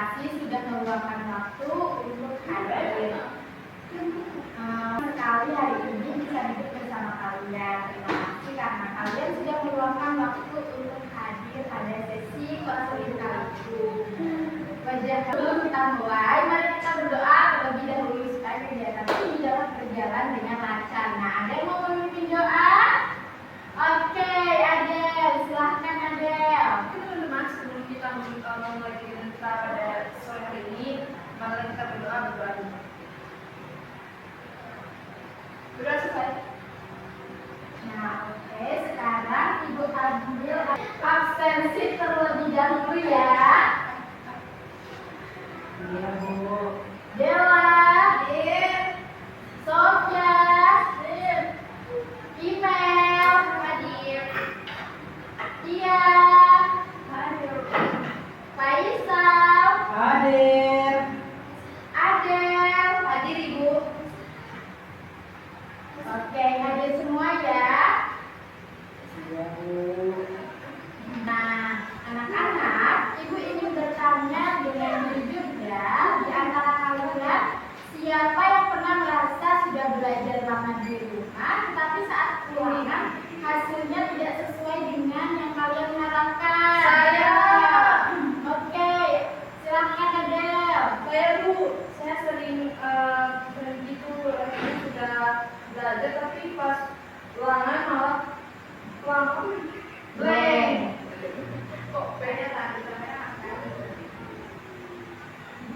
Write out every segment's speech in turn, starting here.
kasih sudah meluangkan waktu untuk hadir. Sekali hari ini bisa duduk bersama kalian. Terima kasih karena kalian sudah meluangkan waktu untuk hadir pada sesi konseling kali ini. Wajah dulu kita mulai. Mari kita berdoa terlebih dahulu supaya kegiatan ini dapat berjalan dengan lancar. Nah, ada yang mau memimpin doa? Oke, Adel, silahkan Adel. Teman-teman, sebelum kita memulai kegiatan kita pada sore hari ini, mari kita berdoa dulu. Sudah selesai. Nah, oke, sekarang Ibu ambil absensi terlebih dahulu ya. Iya, Bu. Dela, Sofia, Email, hadir. Tia, hadir. Faisal, Hadir. Adel, hadir Ibu. Oke, hadir semua ya. Iya, Bu. Nah, anak-anak, Ibu ingin bertanya dengan jujur ya, di antara kalian siapa yang pernah merasa sudah belajar lama di rumah, tetapi saat pulang hasilnya tidak sesuai dengan yang kalian harapkan? Saya. Oke, silahkan Adel. Saya, Bu. Saya sering begitu rasanya sudah belajar, tapi pas ulangan malah blank. Kok beda tadi saya?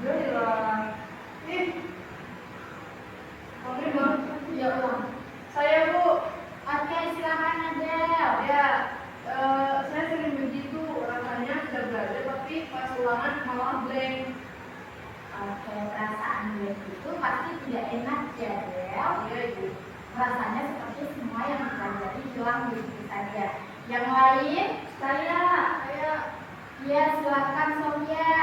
Udah. Kamu bang? Ya ulang. Saya, Bu. Oke, silahkan Adel. Ya, saya sering begitu rasanya sudah belajar, tapi pas ulangan malah blank. Oke, perasaan blank itu pasti tidak enak ya Adel. Iya, Ibu. Rasanya seperti semua yang dipelajari hilang begitu saja. Yang lain? Saya. Ya, silakan Sofia.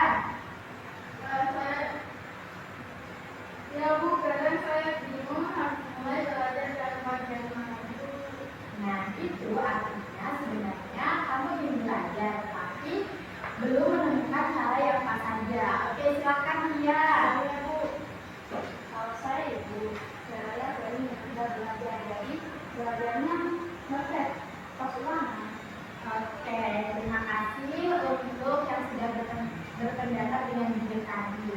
Ya, Bu, kadang saya bingung harus mulai belajar dari bagian mana dulu. Nah, itu artinya sebenarnya kamu ingin belajar, tapi belum menemukan cara yang pas saja. Oke, silakan Lia. Ya, Bu. Kalau saya, Ibu, saya sering tidak belajar, jadi belajarnya mepet pas ulangan. Oke, terima kasih untuk yang sudah berpendapat dengan jujur tadi.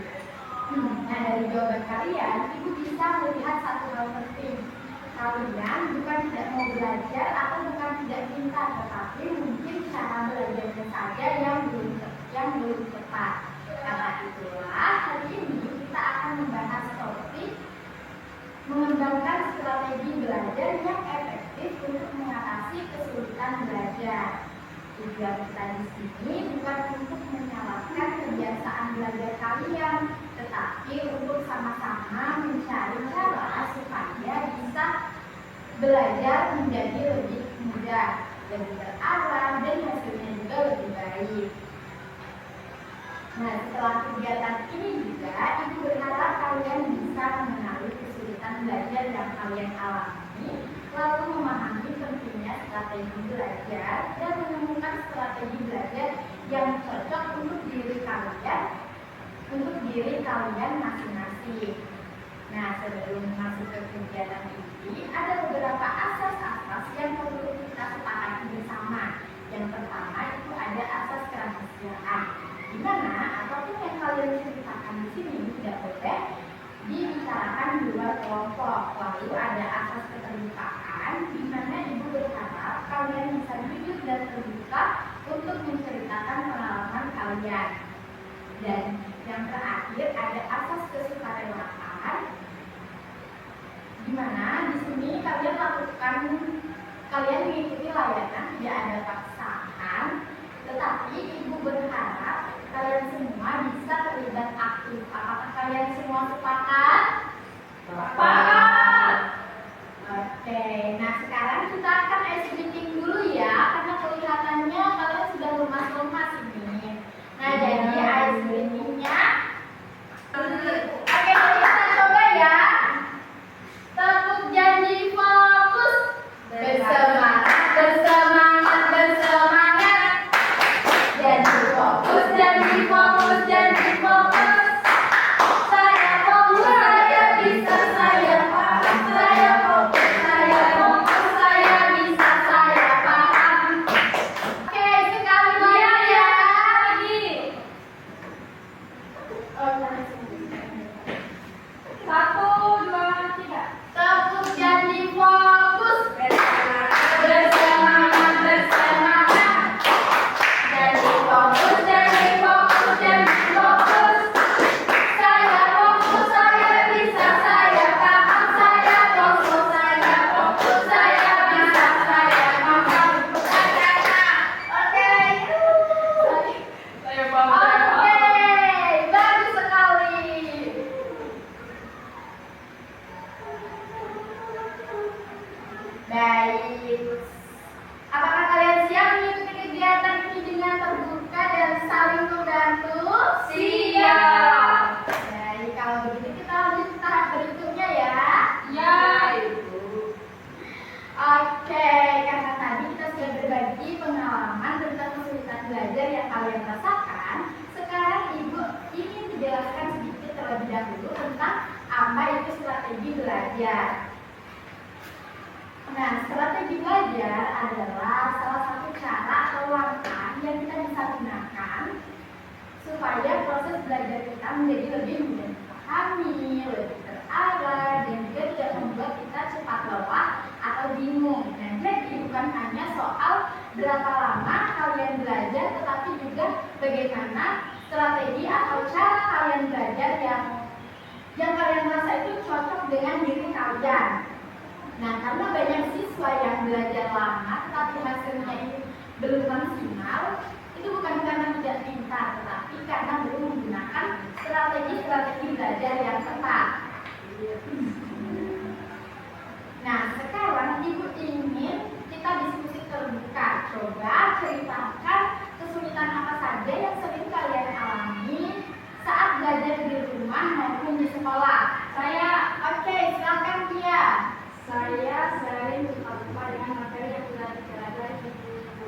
Nah, dari jawaban kalian, Ibu bisa melihat satu hal penting. Kalian bukan tidak mau belajar atau bukan tidak pintar, tetapi mungkin cara belajarnya saja yang belum tepat. Karena itulah hari ini kita akan membahas topik mengembangkan strategi belajar yang efektif untuk mengatasi kesulitan belajar. Tujuan kita di sini bukan untuk menyalahkan kebiasaan belajar kalian, tetapi untuk sama-sama mencari cara supaya bisa belajar menjadi lebih mudah, lebih terarah, dan hasilnya juga lebih baik. Nah, setelah kegiatan ini juga, Ibu berharap kalian bisa mengenali kesulitan belajar yang kalian alami, lalu memahami pentingnya strategi belajar dan menemukan strategi belajar yang cocok untuk diri kalian masing-masing. Nah, sebelum masuk ke kegiatan ini, ada beberapa asas-asas yang perlu kita sepakati bersama. Yang pertama itu ada asas kerahasiaan, di mana apapun yang kalian ceritakan di sini tidak boleh dibicarakan di luar kelompok. Lalu ada asas keterbukaan, di mana Ibu berharap kalian bisa jujur dan terbuka untuk menceritakan pengalaman kalian. Dan yang terakhir ada asas kesukarelaan, di mana di sini kalian mengikuti layanan, tidak ada paksaan, tetapi Ibu berharap kalian semua bisa terlibat aktif. Apakah kalian semua sepakat? Sepakat. Oke, nah sekarang kita akan ice meeting dulu ya, karena kelihatannya kalian sudah lemas-lemas ini. Nah, jadi ice meetingnya, oke, kita coba ya. Tepuk janji fokus. Bersemangat. Janji fokus, janji fokus, janji fokus. Kalau begitu kita lanjut ke tahap berikutnya ya. Ya, Ibu. Oke, karena tadi kita sudah berbagi pengalaman tentang kesulitan belajar yang kalian rasakan, sekarang Ibu ingin menjelaskan sedikit terlebih dahulu tentang apa itu strategi belajar. Nah, strategi belajar adalah salah satu cara atau langkah yang kita bisa gunakan supaya proses belajar kita menjadi lebih mudah dipahami, lebih terarah, dan juga tidak membuat kita cepat lelah atau bingung. Nah, jadi bukan hanya soal berapa lama kalian belajar, tetapi juga bagaimana strategi atau cara kalian belajar yang kalian rasa itu cocok dengan diri kalian. Nah, karena banyak siswa yang belajar lama tetapi hasilnya itu belum maksimal, itu bukan karena tidak pintar, tetapi karena belum menggunakan strategi-strategi belajar yang tepat. Nah, sekarang Ibu ingin kita diskusi terbuka. Coba ceritakan kesulitan apa saja yang sering kalian alami saat belajar di rumah maupun di sekolah. Oke, silakan Tia. Saya sering lupa dengan materi yang sudah dipelajari.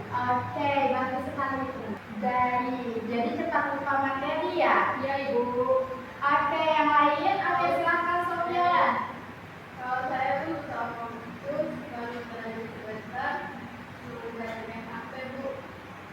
Oke, bagus sekali. Jadi cepat lupa materi ya? Iya, Ibu. Oke, yang lain? Oke, silakan Sofia. Kalau saya tuh soal fokus, kalau belajar sebentar, suruh belajar main HP, Bu.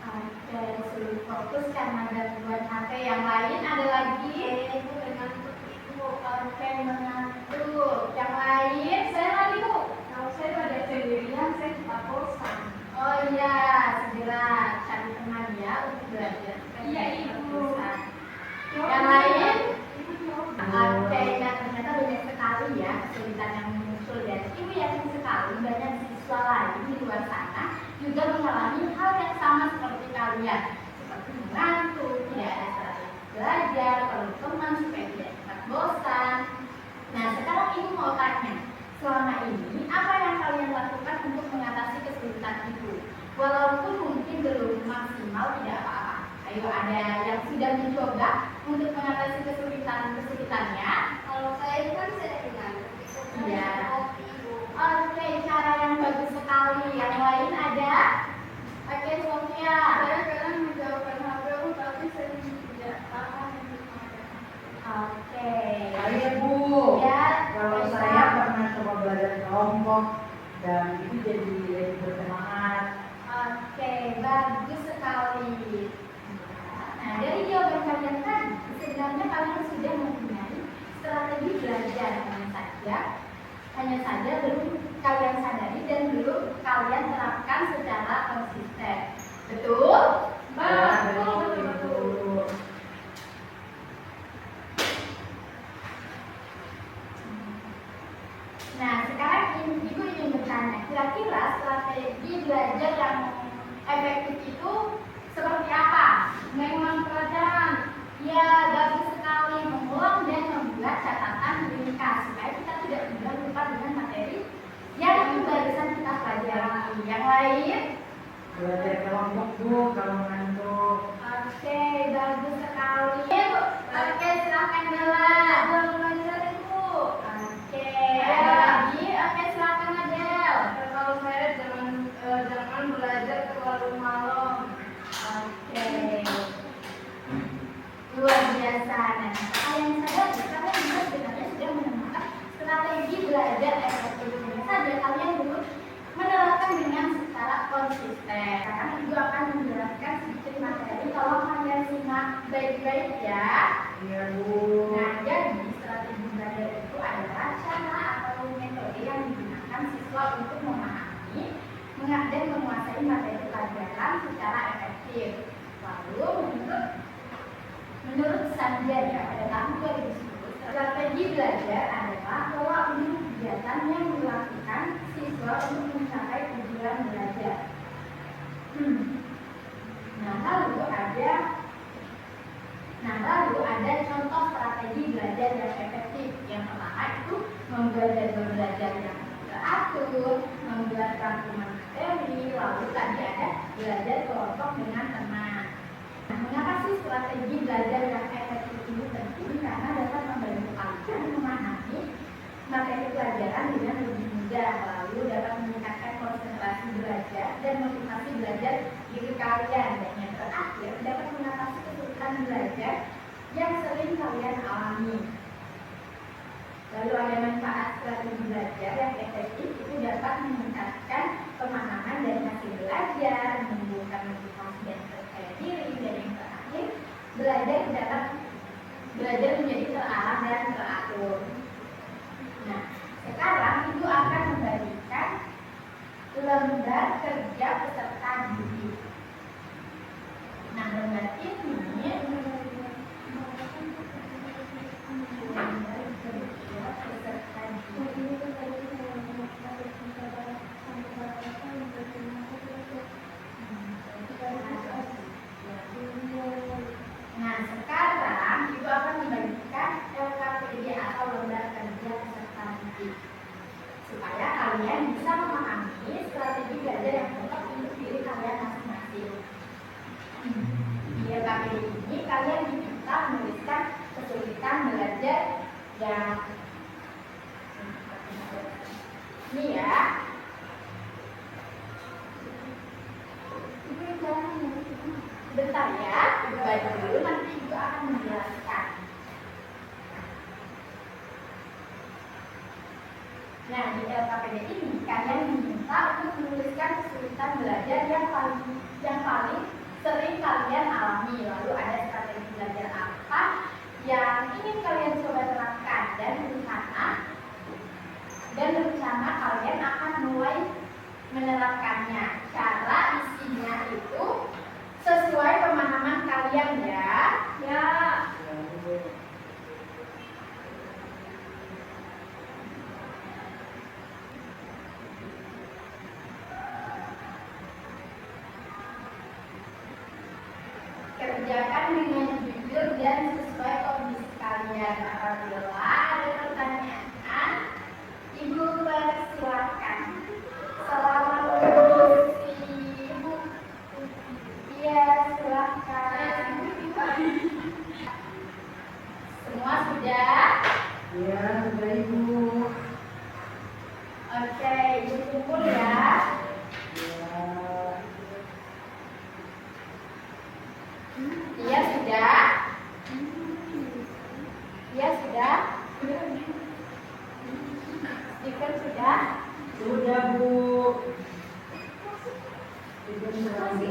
Oke, sulit fokus karena gangguan HP. Yang lain ada lagi? Ibu dengan Ibu. Oke, mengantuk. Yang lain? Saya lagi, Bu. Kalau saya belajar sendirian, saya cepat bosan. Oh iya, segera cari teman ya untuk belajar. Iya, Ibu. Yang lain? Ibu coba. Oke, nah ternyata banyak sekali ya kesulitan yang muncul dan Ibu yakin sekali banyak siswa lain di luar sana juga mengalami hal yang sama seperti kalian, seperti mengantuk, tidak ada strategi belajar, perlu teman supaya tidak cepat bosan. Nah, sekarang Ibu mau tanya, selama ini apa yang kalian lakukan untuk mengatasi kesulitan itu? Walaupun mungkin belum maksimal, tidak apa-apa. Ayo, ada yang sudah mencoba untuk mengatasi kesulitannya? Kalau saya kan sering Iya. kopi, Bu. Oke, cara yang bagus sekali. Yang lain ada? Oke, Sofia. Saya kadang menjauhkan HP, Bu, tapi saya tidak tahan untuk memakai. Oke. Saya Bu, Ya, kalau bisa. saya pernah coba belajar kelompok dan itu jadi lebih bersemangat. Oke, bagus sekali. Nah, dari jawaban kalian tadi, sebenarnya kalian sudah mempunyai strategi belajar, hanya saja belum kalian sadari dan belum kalian terapkan secara konsisten. Betul? Betul. Nah, sekarang Ibu ingin bertanya, kira-kira strategi belajar yang efektif itu seperti apa? Mengulang pelajaran. Ya, bagus sekali, mengulang dan membuat catatan ringkas supaya kita tidak mudah lupa dengan materi yang barusan kita pelajari. Yang lain? Belajar kelompok Bu, kalau mengantuk. Oke, bagus sekali. Oke, silakan Bella. Belajar Ibu. Oke, ada lagi? Oke, silakan Adel. Kalau saya jangan belajar terlalu malam. Oke, luar biasa. Nah, kalian sadari, kalian juga sebenarnya sudah menemukan strategi belajar efektif. Hanya saja kalian belum menerapkan dengan secara konsisten. Sekarang Ibu akan menjelaskan sedikit materi. Tolong kalian simak baik-baik ya. Iya Bu. Nah, jadi strategi belajar itu adalah cara atau metode yang digunakan siswa untuk memahami dan menguasai materi pelajaran secara efektif. Lalu menurut Sanjaya pada tahun 2010, strategi belajar adalah pola umum kegiatan yang dilakukan siswa untuk mencapai tujuan belajar. Lalu ada contoh strategi belajar yang efektif. Yang pertama itu membuat jadwal belajar yang teratur, membuat rangkuman materi, lalu tadi ada belajar kelompok dengan teman. Nah, mengapa sih strategi belajar yang efektif ini penting? Karena dapat membantu kalian belajar yang efektif itu dapat meningkatkan pemahaman dan hasil belajar, menimbulkan motivasi dan percaya diri, dan yang terakhir belajar menjadi terarah dan teratur. Nah, sekarang Ibu akan membagikan lembar kerja peserta didik. Nah, lembar ini Nah, sekarang Ibu akan membagikan LKPD atau lembar kerja peserta didik supaya kalian bisa memahami strategi belajar yang cocok untuk diri kalian masing-masing. Di LKPD ini kalian diminta menuliskan kesulitan belajar yang ini ya. Bentar ya, Ibu baca dulu, nanti Ibu akan menjelaskan. Nah, di LKPD ini kalian diminta untuk menuliskan kesulitan belajar yang paling sering kalian alami. Lalu ada strategi belajar apa yang ingin kalian coba terapkan, dan rencana kalian akan mulai menerapkannya. Cara isinya itu sesuai pemahaman kalian ya. Kerjakan dengan jujur dan sesuai kondisi kalian. Apabila ada pertanyaan, Ibu persilakan. Selamat mengisi Ibu. Iya, silakan. Semua sudah? Ya, sudah Ibu. Oke, Ibu kumpul ya. Ya. Iya sudah? Iya sudah? Stiker sudah? Sudah Bu. Ibu sudah lagi.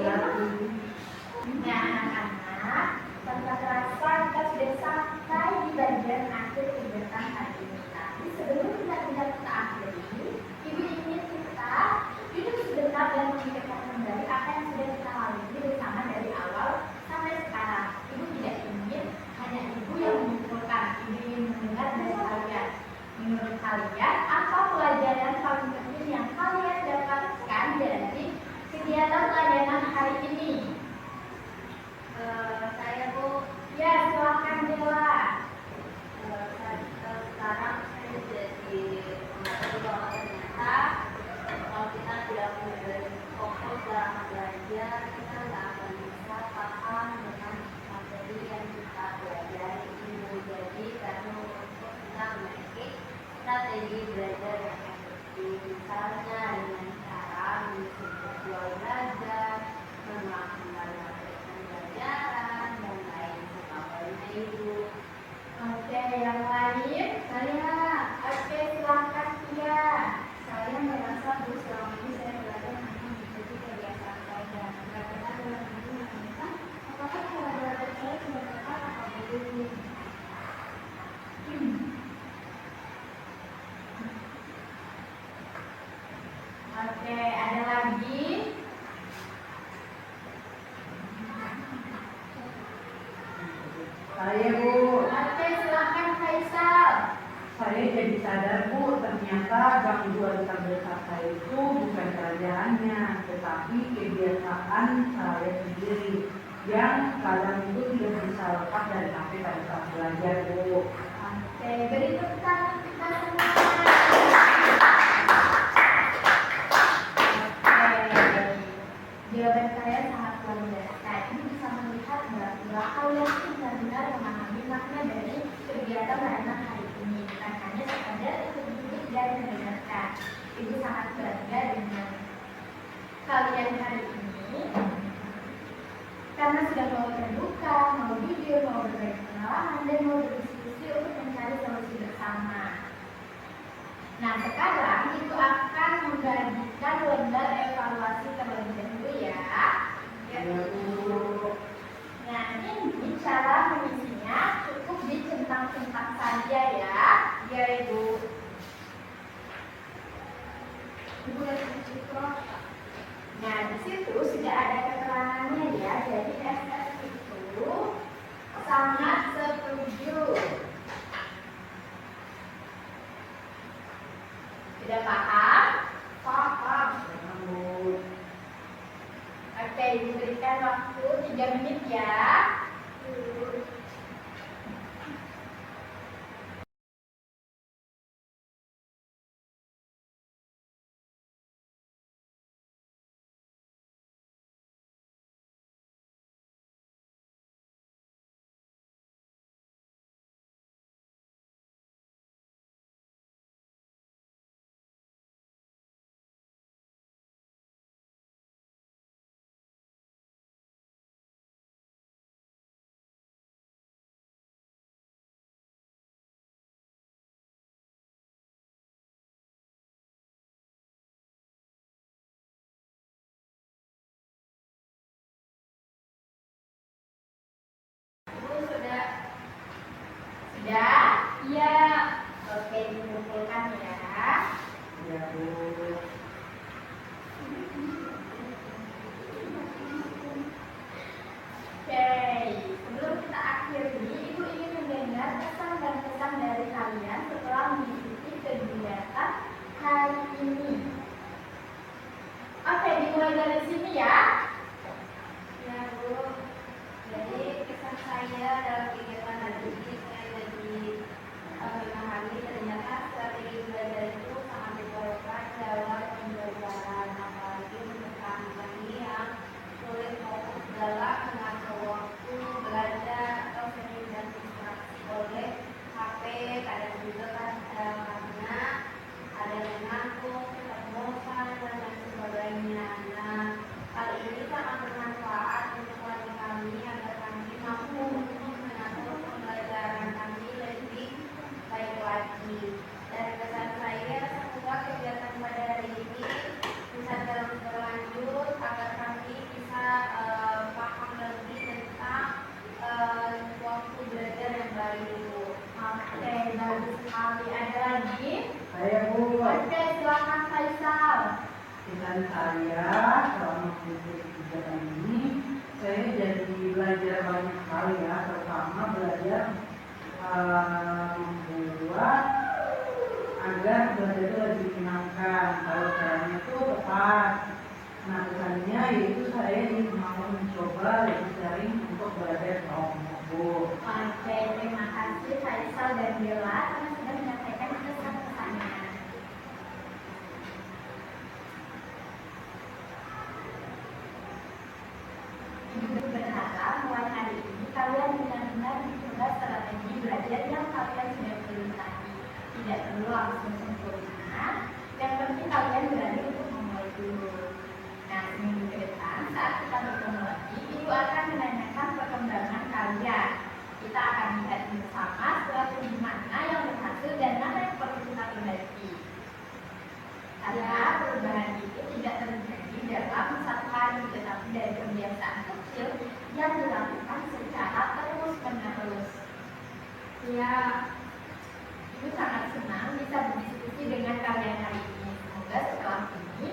Nah, anak-anak, tanpa terasa kita sudah sampai di bagian akhir kegiatan hari ini. Tapi sebelum kita akhiri, Ibu ingin kita duduk sebentar dan memikirkan kembali apa yang sudah kita lalui bersama dari awal sampai sekarang. Ibu tidak ingin hanya Ibu yang menyimpulkan, Ibu ingin mendengar dari kalian. Menurut kalian, apa pelajaran paling penting yang kalian dapatkan dari kegiatan layanan hari ini? Saya Bu, Ya, silakan Bella. sekarang saya jadi mengerti bahwa ternyata kalau kita tidak fokus dalam belajar, kita nggak akan bisa paham dengan materi yang kita pelajari ini. Jadi karena untuk kita memiliki strategi belajar yang efektif, misalnya dengan cara mengisi jadwal belajar, melakukan materi pembelajaran, dan lain sebagainya Ibu. Oke, yang lain? Saya. Oke, silakan Tia. Saya merasa Bu, selama ini saya belajar hanya menjadi kebiasaan saja. Karena dalam ini menanyakan apakah cara belajar saya sudah tepat atau belum. Oke, ada lagi? Saya Bu. Oke, silakan Faisal. Saya jadi sadar Bu, ternyata gangguan terbesar saya itu bukan kerajaannya, tetapi kebiasaan saya sendiri yang kadang itu tidak bisa lepas dari HP pada saat belajar Bu. Oke, beri tepuk tangan kita semua. Oke, jawaban kalian sangat luar biasa. Ini bisa melihat bahwa kalian benar-benar memahami makna dari kegiatan layanan hari ini, bukan hanya sekadar ikut duduk dan mendengarkan. Ibu sangat bangga dengan kalian hari ini karena sudah mau terbuka, mau jujur, mau berbagi pengalaman, dan mau berdiskusi untuk mencari solusi bersama. Nah, sekarang Ibu akan membagikan lembar evaluasi terlebih dahulu ya. Ya, Bu. Nah, ini cara mengisinya cukup dicentang-centang saja ya. Ya, Ibu. Ibu lihat cukup. Nah, di situ sudah ada keterangannya ya. Jadi SS itu sangat setuju. Sudah paham? Paham. Oke, diberikan waktu 3 menit ya. Sudah? Iya. Oke, dikumpulkan ya. Ya, Bu. Oke, sebelum kita akhiri, Ibu ingin mendengar pesan dan pesan dari kalian setelah mengikuti kegiatan hari ini. Oke, dimulai dari sini ya. Ya, Bu. Jadi kesan saya dalam kegiatan hari ini saya jadi memahami ternyata strategi belajar itu sangat diperlukan dalam pembelajaran, apalagi untuk kami yang sulit fokus dalam mengatur waktu belajar atau sering distraksi oleh HP. Kadang juga kan karena ada yang ngantuk, tetap bosan dan lain sebagainya. Nah, hal ini sangat bermanfaat untuk keluarga kami agar kami mampu untuk mengatur pembelajaran kami lebih baik lagi. Dan pesan saya, semoga kegiatan pada hari ini bisa terus berlanjut agar kami bisa paham lebih tentang waktu belajar yang baik itu. Oke, bagus sekali. Ada lagi? Saya, Bu. Oke, silakan Faisal. Pesan saya selama mengikuti kegiatan ini, saya jadi belajar banyak hal ya, terutama belajar membuat agar belajar itu lebih menyenangkan. Kalau caranya itu tepat. Nah, pesannya yaitu saya ingin mau mencoba lebih sering untuk belajar kelompok, Bu. Oke, terima kasih Faisal dan Bella karena sudah menyampaikan pesan-pesannya. Ibu berharap mulai hari ini kalian benar-benar mencoba strategi belajar yang kalian sudah pilih tadi. Tidak perlu langsung sempurna, yang penting kalian berani untuk memulai dulu. Nah, seminggu ke depan saat kita bertemu lagi, Ibu akan menanyakan perkembangan kalian. Kita akan lihat bersama strategi mana yang berhasil dan mana yang perlu kita perbaiki. Karena perubahan itu tidak terjadi dalam satu hari, tetapi dari kebiasaan kecil yang dilakukan secara terus-menerus. Ya, Ibu sangat senang bisa berdiskusi dengan kalian hari ini. Semoga setelah ini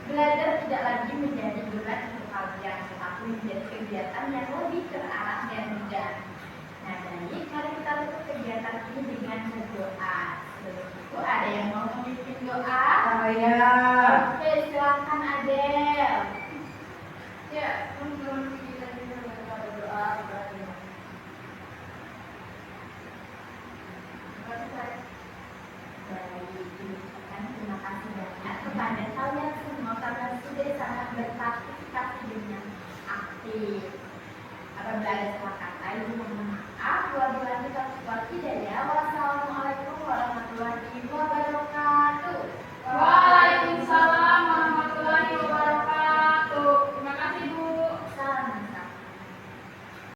belajar tidak lagi menjadi berat untuk kalian, tetapi menjadi kegiatan yang lebih terarah dan mudah. Nah, jadi mari kita tutup kegiatan ini dengan berdoa. Sebelum itu ada yang mau memimpin doa? Saya. Oke, silakan Adel. Ya, teman-teman kita juga berdoa berdoa. Terima kasih banyak kepada kalian semua karena sudah sangat berpartisipasi dengan aktif.